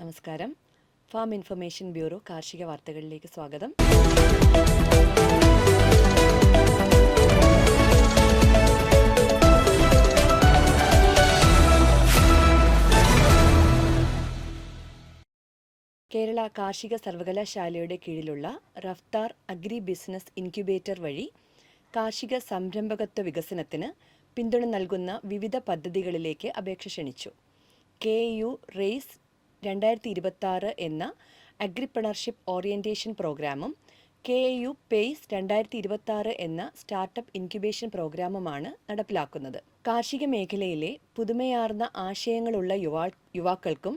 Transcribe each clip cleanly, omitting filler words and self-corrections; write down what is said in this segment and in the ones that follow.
നമസ്കാരം. Farm information bureau കാർഷിക വാർത്തകളിലേക്ക് സ്വാഗതം. കേരള കാർഷിക സർവകലാശാലയുടെ കീഴിലുള്ള റഫ്താർ അഗ്രി ബിസിനസ് ഇൻക്യുബേറ്റർ വഴി കാർഷിക സംരംഭകത്വ വികസനത്തിന് പിന്തുണ നൽകുന്ന വിവിധ പദ്ധതികളിലേക്ക് അപേക്ഷ ക്ഷണിച്ചു. KU റേസ് 2026 എന്ന അഗ്രിപ്രണർഷിപ്പ് ഓറിയന്റേഷൻ പ്രോഗ്രാമും KU പേസ് 2026 എന്ന സ്റ്റാർട്ടപ്പ് ഇൻക്യുബേഷൻ പ്രോഗ്രാമുമാണ് നടപ്പിലാക്കുന്നത്. കാർഷിക മേഖലയിലെ പുതുമയാർന്ന ആശയങ്ങളുള്ള യുവാക്കൾക്കും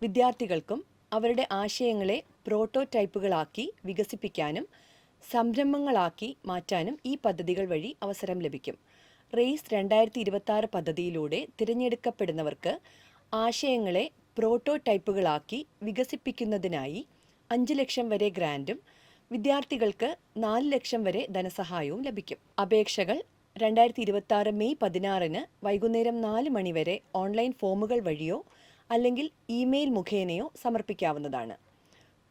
വിദ്യാർത്ഥികൾക്കും അവരുടെ ആശയങ്ങളെ പ്രോട്ടോടൈപ്പുകളാക്കി വികസിപ്പിക്കാനും സംരംഭങ്ങളാക്കി മാറ്റാനും ഈ പദ്ധതികൾ വഴി അവസരം ലഭിക്കും. റേസ് 2026 പദ്ധതിയിലൂടെ തിരഞ്ഞെടുക്കപ്പെടുന്നവർക്ക് ആശയങ്ങളെ പ്രോട്ടോടൈപ്പുകളാക്കി വികസിപ്പിക്കുന്നതിനായി 5 ലക്ഷം വരെ ഗ്രാൻറ്റും വിദ്യാർത്ഥികൾക്ക് 4 ലക്ഷം വരെ ധനസഹായവും ലഭിക്കും. അപേക്ഷകൾ 2026 മെയ് 16 വൈകുന്നേരം 4 മണി വരെ ഓൺലൈൻ ഫോമുകൾ വഴിയോ അല്ലെങ്കിൽ ഇമെയിൽ മുഖേനയോ സമർപ്പിക്കാവുന്നതാണ്.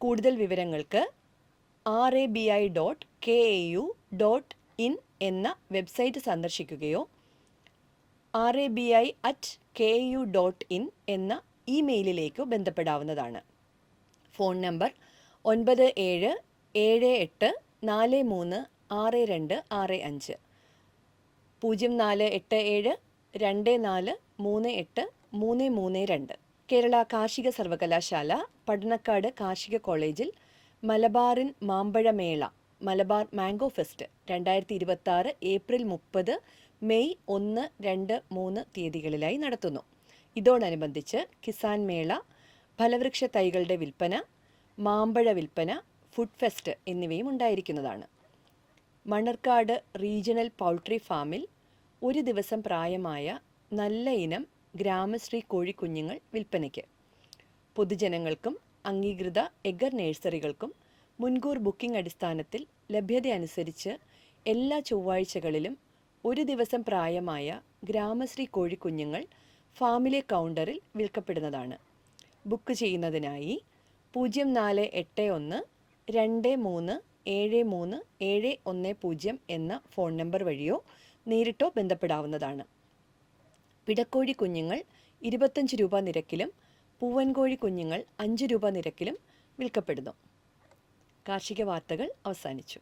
കൂടുതൽ വിവരങ്ങൾക്ക് rabi.kau.in എന്ന വെബ്സൈറ്റ് സന്ദർശിക്കുകയോ rabi@kau.in എന്ന ഇമെയിലിലേക്കോ ബന്ധപ്പെടാവുന്നതാണ്. Phone number 9778436265 0487243832. കേരള കാർഷിക സർവകലാശാല പടന്നക്കാട് കാർഷിക കോളേജിൽ മലബാറിൻ മാമ്പഴമേള Malabar mango fest 2026 April 30, May 1, 2, 3 തീയതികളിലായി നടത്തുന്നു. ഇതോടനുബന്ധിച്ച് കിസാൻ മേള, ഫലവൃക്ഷ തൈകളുടെ വിൽപ്പന, മാമ്പഴ വിൽപ്പന, ഫുഡ് ഫെസ്റ്റ് എന്നിവയും ഉണ്ടായിരിക്കുന്നതാണ്. മണ്ണർക്കാട് റീജിയണൽ പൗൾട്രി ഫാമിൽ ഒരു ദിവസം പ്രായമായ നല്ല ഇനം ഗ്രാമശ്രീ കോഴിക്കുഞ്ഞുങ്ങൾ വിൽപ്പനയ്ക്ക്. പൊതുജനങ്ങൾക്കും അംഗീകൃത എഗർ നഴ്സറികൾക്കും മുൻകൂർ ബുക്കിംഗ് അടിസ്ഥാനത്തിൽ ലഭ്യതയനുസരിച്ച് എല്ലാ ചൊവ്വാഴ്ചകളിലും ഒരു ദിവസം പ്രായമായ ഗ്രാമശ്രീ കോഴിക്കുഞ്ഞുങ്ങൾ ഫാമിലെ കൗണ്ടറിൽ വിൽക്കപ്പെടുന്നതാണ്. ബുക്ക് ചെയ്യുന്നതിനായി 048123737310 എന്ന ഫോൺ നമ്പർ വഴിയോ നേരിട്ടോ ബന്ധപ്പെടാവുന്നതാണ്. പിടക്കോഴി കുഞ്ഞുങ്ങൾ 25 രൂപ നിരക്കിലും പൂവൻകോഴി കുഞ്ഞുങ്ങൾ 5 രൂപ നിരക്കിലും വിൽക്കപ്പെടുന്നു. കാർഷിക വാർത്തകൾ അവസാനിച്ചു.